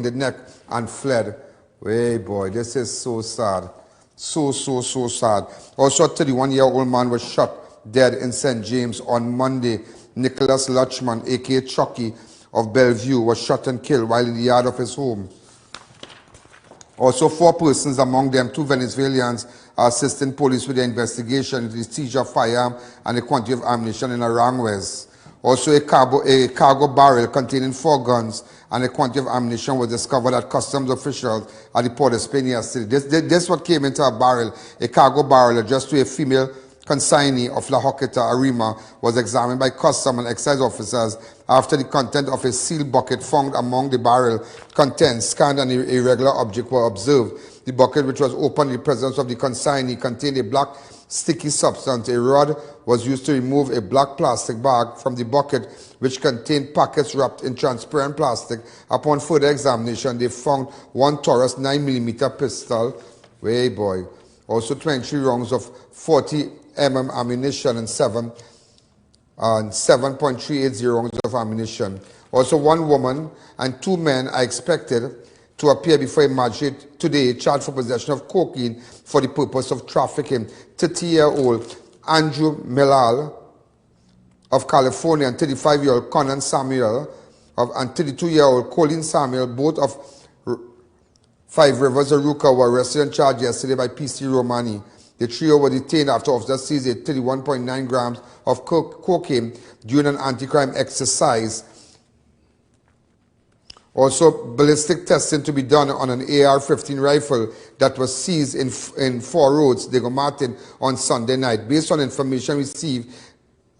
the neck and fled. Hey boy, this is so sad. So sad. Also, a 31-year-old man was shot dead in St. James on Monday. Nicholas Lutchman, a.k.a. Chucky, of Bellevue, was shot and killed while in the yard of his home. Also, 4 persons, among them 2 Venezuelans, are assisting police with the investigation into the seizure of firearm and a quantity of ammunition in Aranjuez. Also, a cargo barrel containing 4 guns and a quantity of ammunition was discovered at customs officials at the Port of Spain yesterday. This what came into a barrel, a cargo barrel addressed to a female consignee of La Hoqueta, Arima, was examined by custom and excise officers after the content of a sealed bucket found among the barrel contents scanned and irregular objects were observed. The bucket, which was opened in the presence of the consignee, contained a black sticky substance. A rod was used to remove a black plastic bag from the bucket, which contained packets wrapped in transparent plastic. Upon further examination, they found 1 Taurus 9mm pistol. Way boy. Also 23 rounds of 40 mm ammunition and 7.380 rounds of ammunition. Also, 1 woman and 2 men are expected to appear before a magistrate today charged for possession of cocaine for the purpose of trafficking. 30-year-old Andrew Millal of California and 35-year-old Conan Samuel and 32-year-old Colin Samuel, both of 5 Rivers, Aruca, were arrested and charged yesterday by PC Romani. The trio were detained after officers seized 31.9 grams of cocaine during an anti-crime exercise. Also, ballistic testing to be done on an AR-15 rifle that was seized in 4 Roads, Diego Martin, on Sunday night. Based on information received,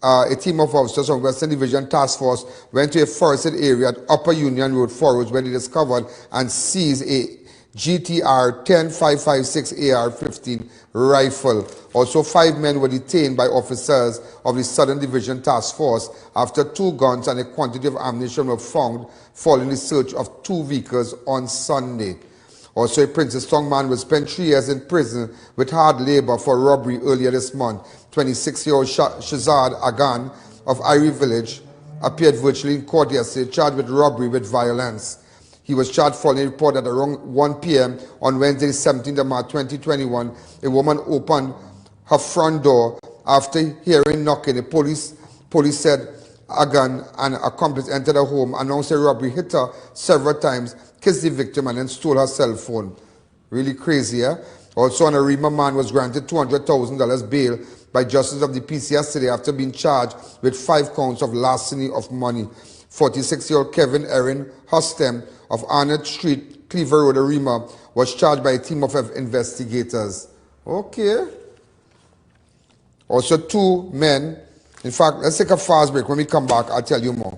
a team of officers from Western Division Task Force went to a forested area at Upper Union Road, 4 Roads, where they discovered and seized a GTR 10556 AR-15 rifle. Also, 5 men were detained by officers of the Southern Division Task Force after 2 guns and a quantity of ammunition were found following the search of 2 vehicles on Sunday. Also, a Princess Tongue man was spent 3 years in prison with hard labor for robbery earlier this month. 26-year-old Shazad Agan of Irie Village appeared virtually in court yesterday, charged with robbery with violence. He was charged following a report that around 1 p.m. on Wednesday, 17th of March 2021, a woman opened her front door after hearing knocking. The police said Agan and accomplice entered her home, announced a robbery, hit her several times, kissed the victim, and then stole her cell phone. Really crazy, eh? Also, an Arima man was granted $200,000 bail by justice of the peace yesterday after being charged with 5 counts of larceny of money. 46-year-old Kevin Erin Hostem of Arnott Street, Cleaver Road, Arima, was charged by a team of investigators. Okay. Also, 2 men In fact, let's take a fast break. When we come back, I'll tell you more.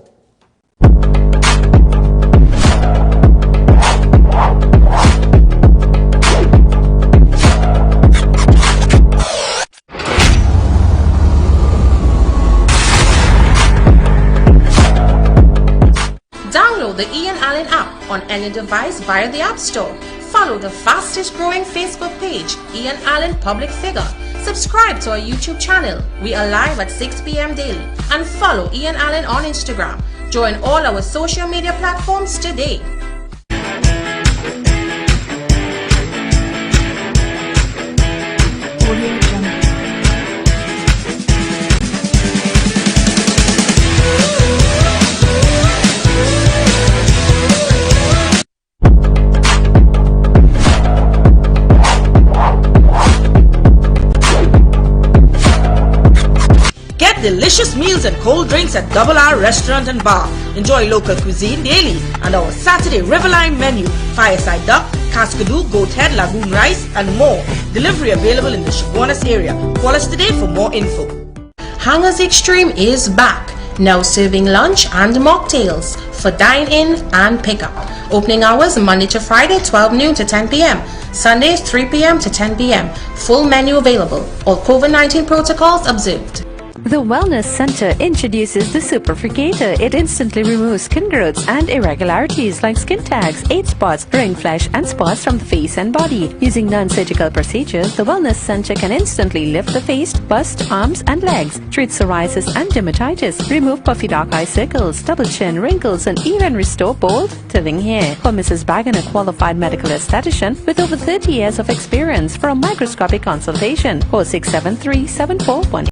Download the I.A.N. Alleyne app on any device via the App Store. Follow the fastest growing Facebook page, I.A.N. Alleyne Public Figure. Subscribe to our YouTube channel. We are live at 6 p.m. daily. And follow I.A.N. Alleyne on Instagram. Join all our social media platforms today. Delicious meals and cold drinks at Double R Restaurant and Bar. Enjoy local cuisine daily and our Saturday Riverline menu. Fireside duck, cascadoo, goat head, lagoon rice and more. Delivery available in the Chaguanas area. Call us today for more info. Hangers Extreme is back. Now serving lunch and mocktails for dine-in and pickup. Opening hours Monday to Friday 12 noon to 10 p.m. Sundays 3 p.m. to 10 p.m. Full menu available. All COVID-19 protocols observed. The Wellness Center introduces the Superfricator. It instantly removes skin growths and irregularities like skin tags, age spots, ring flesh, and spots from the face and body. Using non-surgical procedures, the Wellness Center can instantly lift the face, bust, arms, and legs, treat psoriasis and dermatitis, remove puffy dark eye circles, double chin, wrinkles, and even restore bold, thinning hair. For Mrs. Bagan, a qualified medical esthetician with over 30 years of experience, for a microscopic consultation, 4673-7418.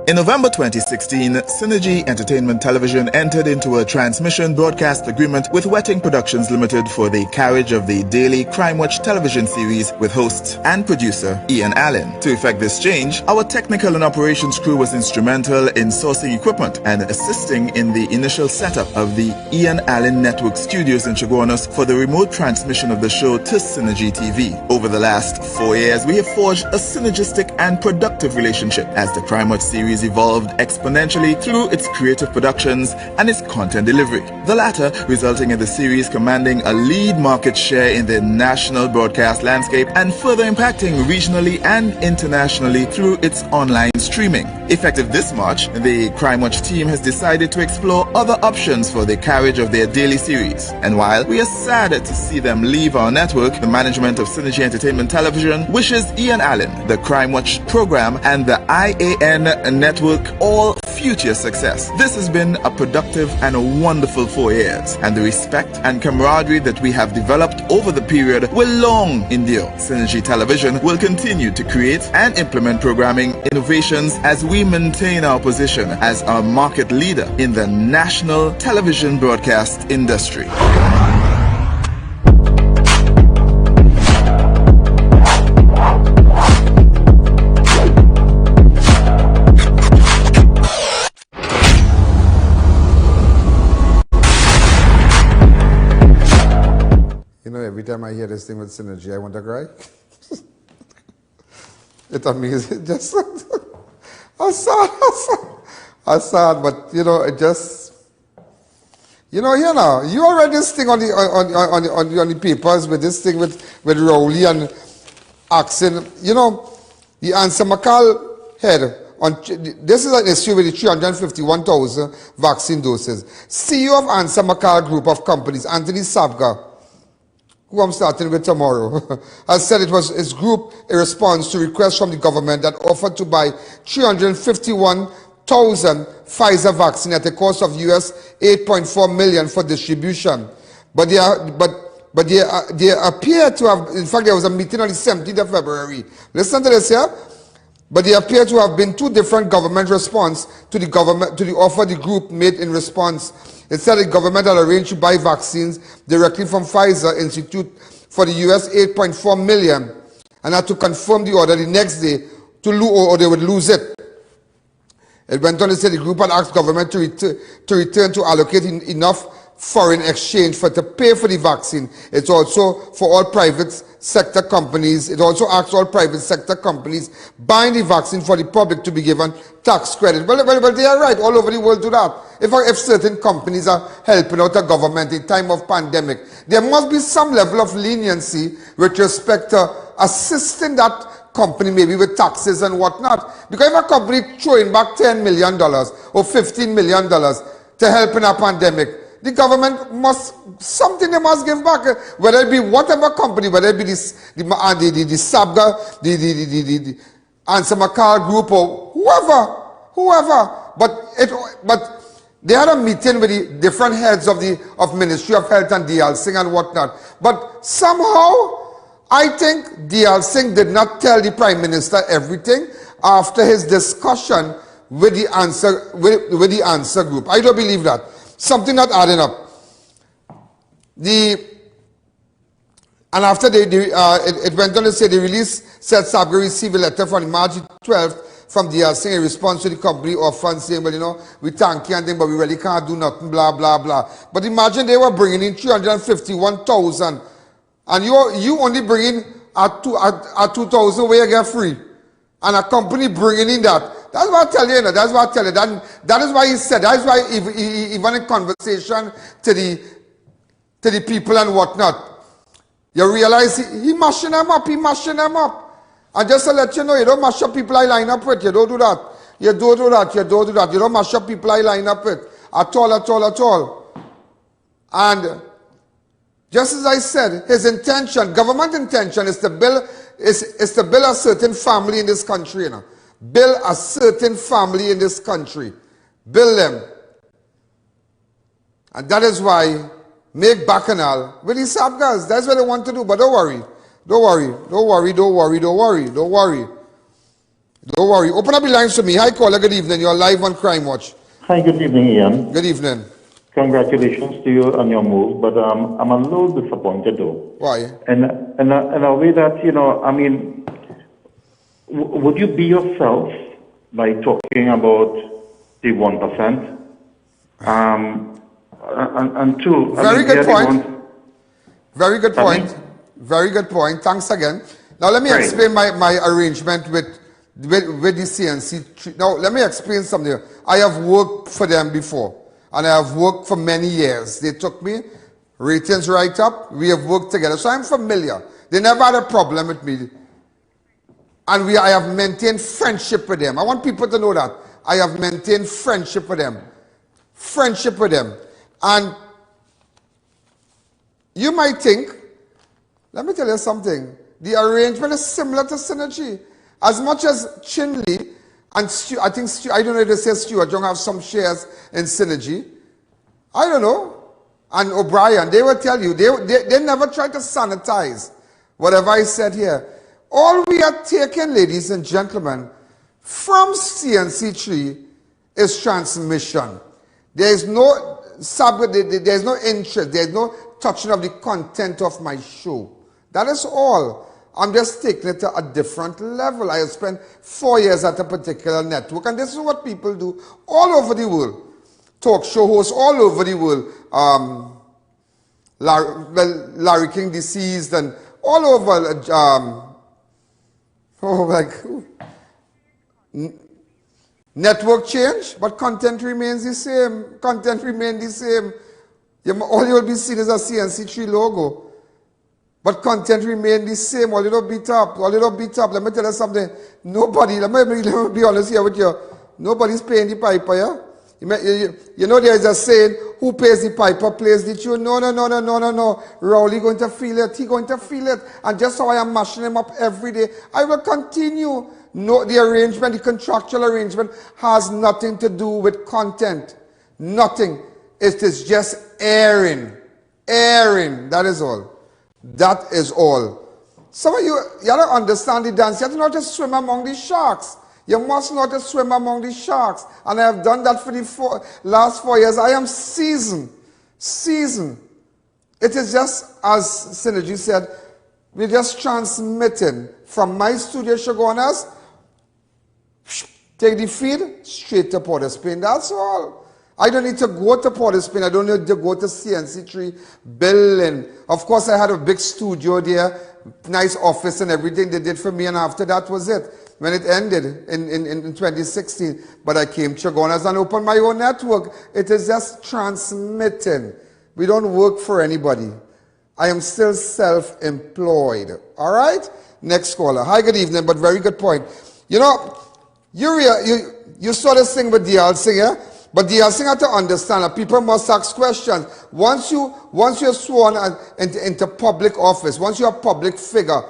In November 2016, Synergy Entertainment Television entered into a transmission broadcast agreement with Wetting Productions Limited for the carriage of the daily Crime Watch television series with host and producer I.A.N. Alleyne. To effect this change, our technical and operations crew was instrumental in sourcing equipment and assisting in the initial setup of the I.A.N. Alleyne Network studios in Chaguanas for the remote transmission of the show to Synergy TV. Over the last 4 years, we have forged a synergistic and productive relationship as the Crime Watch series series evolved exponentially through its creative productions and its content delivery. The latter resulting in the series commanding a lead market share in the national broadcast landscape and further impacting regionally and internationally through its online streaming. Effective this March, the Crime Watch team has decided to explore other options for the carriage of their daily series. And while we are sad to see them leave our network, the management of Synergy Entertainment Television wishes Ian Allen, the Crime Watch program, and the I.A.N. network all future success. This has been a productive and a wonderful 4 years, and the respect and camaraderie that we have developed over the period will long endure. Synergy Television will continue to create and implement programming innovations as we maintain our position as a market leader in the national television broadcast industry. You know, every time I hear this thing with Synergy, I want to cry. It's amazing. Just I sad, but you know, it just, you already this thing on the papers with this thing with Rowley and Axon. You know, the Ansa McCall head on this is an issue with the 351,000 vaccine doses. CEO of Ansa McCall Group of Companies, Anthony Savga, who I'm starting with tomorrow, has said it was his group a response to requests from the government that offered to buy 351,000 Pfizer vaccine at a cost of US $8.4 million for distribution. But they appear to have, in fact, there was a meeting on the 17th of February. Listen to this here. But there appear to have been two different government responses to the offer the group made in response. It said the government had arranged to buy vaccines directly from Pfizer Institute for the US $8.4 million and had to confirm the order the next day or they would lose it. It went on to say the group had asked government to return to allocate enough foreign exchange to pay for the vaccine. It's also for all private sector companies. It also asks all private sector companies buying the vaccine for the public to be given tax credit. Well, they are right. All over the world do that. If certain companies are helping out the government in time of pandemic, there must be some level of leniency with respect to assisting that company maybe with taxes and whatnot. Because if a company throwing back $10 million or $15 million to help in a pandemic, the government must, something they must give back, whether it be whatever company, whether it be the Sabga, the Ansa McCall Group or whoever. But they had a meeting with the different heads of Ministry of Health and D.L. Singh and whatnot. But somehow, I think D.L. Singh did not tell the Prime Minister everything after his discussion with the Answer Group. I don't believe that. Something not adding up. And after it went on to say the release said Sabga received a letter from March 12th from D.L. Singh in response to the company offer saying, well, you know, we thank you and thing, but we really can't do nothing, blah, blah, blah. But imagine they were bringing in 351,000 and you only bring in at 2,000 where you get free. And a company bringing in that. That's what I tell you, that's what I tell you. That is why he said, that is why even in conversation to the people and whatnot, you realize he mashing them up, And just to let you know, you don't mash up people I line up with, you don't do that. You don't mash up people I line up with. At all. And just as I said, his intention, government intention is to build a certain family in this country, you know. Build a certain family in this country. Build them. And that is why make Bacchanal with the Sabgas. That's what they want to do. But don't worry. Open up the lines to me. Hi, caller. Good evening. You're live on Crime Watch. Hi, good evening, Ian. Good evening. Congratulations to you on your move, but I'm a little disappointed though. Why? In a way that, you know, I mean, would you be yourself by talking about the 1%? And two, Very good point. Thanks again. Now let me explain my arrangement with with the CNC. Now, let me explain something. I have worked for them before, and I have worked for many years. They took me, ratings right up. We have worked together, so I'm familiar. They never had a problem with me. And I have maintained friendship with them. I want people to know that. I have maintained friendship with them. Friendship with them. And you might think, let me tell you something. The arrangement is similar to Synergy. As much as Chinley and I don't know if they say Stuart Young have some shares in Synergy. I don't know. And O'Brien, they will tell you, they never try to sanitize whatever I said here. All we are taking, ladies and gentlemen, from CNC3 is transmission. There is no interest, there is no touching of the content of my show. That is all. I'm just taking it to a different level. I have spent 4 years at a particular network, and this is what people do all over the world. Talk show hosts all over the world. Larry King deceased, and all over. Network change, but content remains the same. Content remains the same. All you'll be seeing is a CNC3 logo. But content remains the same. All you don't beat up. All you don't beat up. Let me tell you something. Nobody, let me be honest here with you. Nobody's paying the piper, yeah? You know there is a saying, who pays the piper plays the tune. No. Rowley going to feel it. He going to feel it. And just how I am mashing him up every day, I will continue. No, the arrangement, the contractual arrangement has nothing to do with content. Nothing. It is just airing. Airing. That is all. That is all. Some of you don't understand the dance. You have to know how to swim among the sharks. You must know how to swim among the sharks. And I have done that for the last 4 years. I am seasoned. Seasoned. It is just, as Synergy said, we're just transmitting from my studio, Shogunas, take the feed, straight to Port of Spain. That's all. I don't need to go to Port of Spain. I don't need to go to CNC3 building. Of course, I had a big studio there, nice office and everything they did for me, and after that was it. When it ended in 2016, but I came to Chagonas and opened my own network. It is just transmitting. We don't work for anybody. I am still self-employed. All right? Next caller. Hi, good evening, but very good point. You know, you saw this thing with D.L. Singer, but D.L. Singer had to understand that people must ask questions. Once you're sworn into public office, once you're a public figure,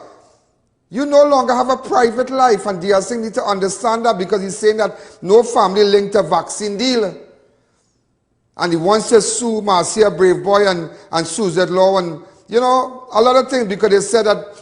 you no longer have a private life, and D.L. Singh need to understand that, because he's saying that no family linked to vaccine deal. And he wants to sue Marcia Brave Boy and Suzette Law and, you know, a lot of things, because they said that,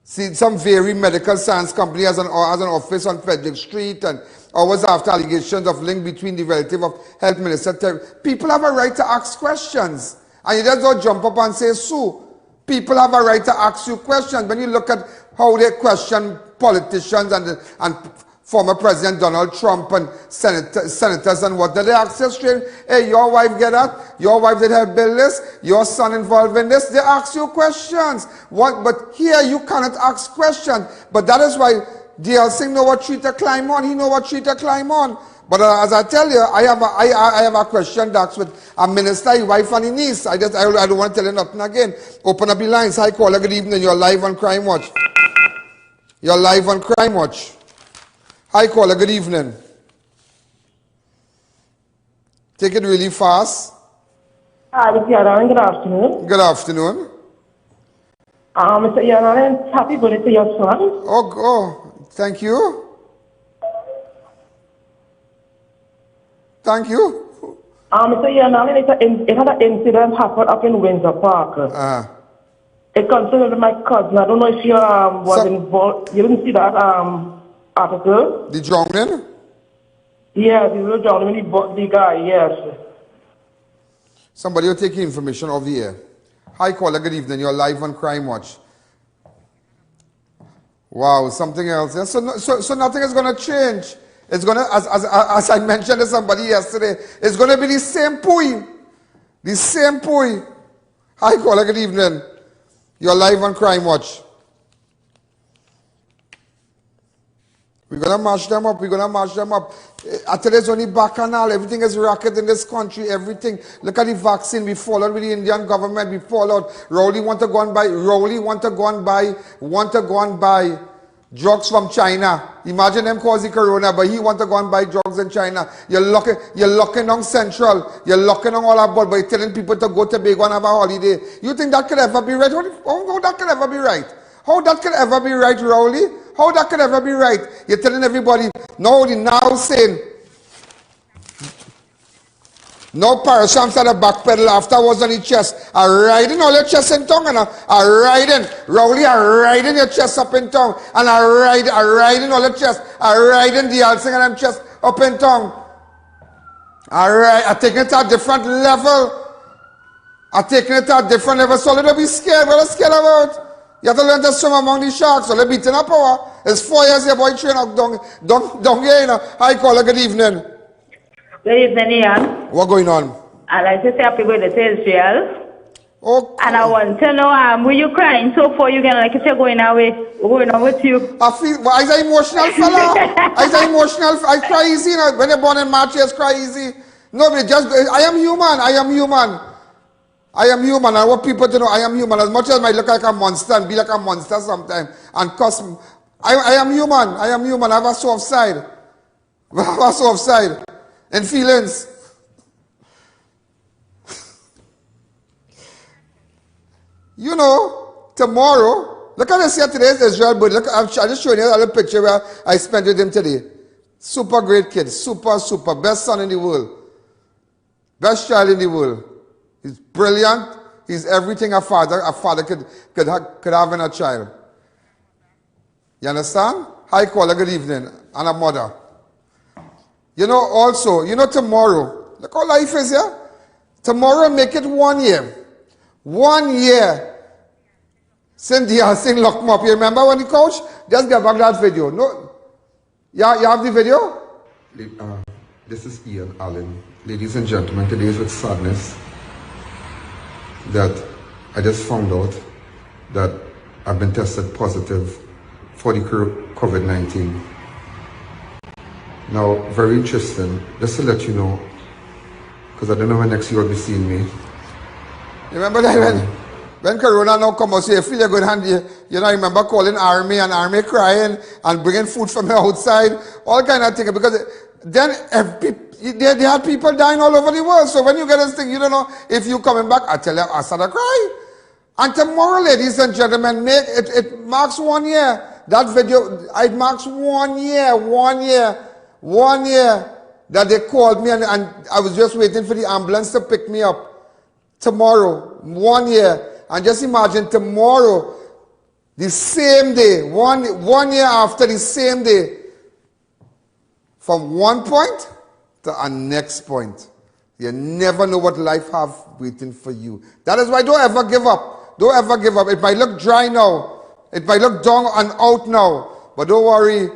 see, some very medical science company has an office on Frederick Street, and hours after allegations of link between the relative of Health Minister. People have a right to ask questions, and you just don't jump up and say sue. People have a right to ask you questions. When you look at how they question politicians and former President Donald Trump and senators and what, did they ask you straight, hey, your wife get that? Your wife did help build this? Your son involved in this? They ask you questions. But here you cannot ask questions. But that is why D.L. Singh know what tree to climb on. He know what tree to climb on. But as I tell you, I have a question that's with a minister, his wife and his niece. I don't want to tell you nothing again. Open up the lines. Hi, caller. Good evening. You're live on Crime Watch. You're live on Crime Watch. Hi, caller. Good evening. Take it really fast. Hi, Mr. Alleyne. Good afternoon. Good afternoon. Mr. Alleyne, happy birthday to your son. Oh, thank you. Thank you. Mr. Alleyne, it had an incident happen up in Windsor Park. It concerned my cousin. I don't know if you was involved. You didn't see that article? The drowning? Yes, the little drowning, the guy, yes. Somebody will take information off the air. Hi, caller. Good evening. You're live on Crime Watch. Wow, something else. Yeah? So nothing is going to change. It's going to, as I mentioned to somebody yesterday, it's going to be the same pui. The same pui. Hi, caller. Good evening. You're live on Crime Watch. We're going to mash them up. We're going to mash them up. I tell you, it's only bacchanal. Everything is racket in this country. Everything. Look at the vaccine. We followed with the Indian government. We followed. Rowley want to go and buy drugs from China. Imagine them causing corona, but he want to go and buy drugs in China. You're locking down Central. You're locking down all about, but you're telling people to go to Tobago and have a holiday. You think that could ever be right? How that could ever be right? How that could ever be right, Rowley? How that could ever be right? You're telling everybody, no, the now saying, no parachutes at the back pedal afterwards on the chest. Are riding all your chest in tongue and are riding. Rowley are riding your chest up in tongue. And are riding all your chest. Are riding the alsing and them chest up in tongue. Alright, I'm taking it to a different level. So let them be scared. What are they scared about? You have to learn to swim among the sharks. So they're beating up power. It's 4 years your boy train up down here, you know. Hi, caller, good evening. Good evening, Ian. What going on? I'd like to say happy birthday to Israel. Oh. And I want to know, were you crying so far you can, like if you're going away, going on with you? I feel, well, I'm an emotional fella. I cry easy. You know, when you're born in March, you just cry easy. No, but I am human. I want people to know I am human. As much as I might look like a monster and be like a monster sometimes and cuss, I am human. I have a soft side. And feelings. You know, tomorrow, look at this here today is Israel birthday. Look, I just showing you a little picture where I spent with him today. Super great kid. Super. Best son in the world. Best child in the world. He's brilliant. He's everything a father could have in a child. You understand? Hi, caller, good evening. And a mother. You know, also, tomorrow, look how life is here. Tomorrow, make it 1 year. 1 year. Since the locked him up. You remember when the coach? Just get back that video. No, you have the video? This is I.A.N. Ladies and gentlemen, today is with sadness that I just found out that I've been tested positive for the COVID-19. Now, very interesting, just to let you know, because I don't know when next you will be seeing me. Remember that when Corona now come out, so you feel you're good handy, you know, I remember calling army and army crying and bringing food from the outside, all kind of things, because then they had people dying all over the world. So when you get this thing, you don't know if you coming back. I tell you, I started crying. And tomorrow, ladies and gentlemen, it marks 1 year. That video, it marks 1 year. 1 year that they called me and I was just waiting for the ambulance to pick me up. Tomorrow, 1 year. And just imagine tomorrow, the same day, one year after the same day, from one point to our next point. You never know what life have waiting for you. That is why don't ever give up. Don't ever give up. It might look dry now. It might look down and out now. But don't worry.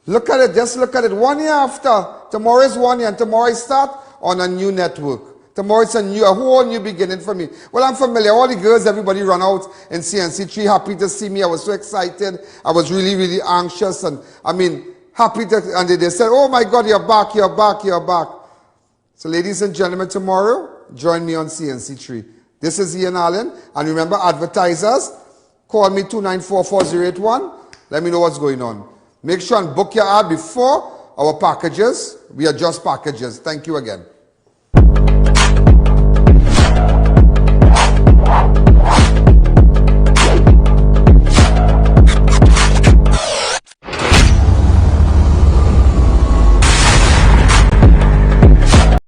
Look at it. Just look at it. 1 year after. Tomorrow is 1 year. And tomorrow I start on a new network. Tomorrow it's a whole new beginning for me. Well, I'm familiar. All the girls, everybody run out in CNC3. Happy to see me. I was so excited. I was really, really anxious. And I mean, happy to, and they said, oh my God, you're back. So ladies and gentlemen, tomorrow, join me on CNC3. This is Ian Allen. And remember, advertisers, call me 294-4081. Let me know what's going on. Make sure and book your ad before our packages. We adjust packages. Thank you again.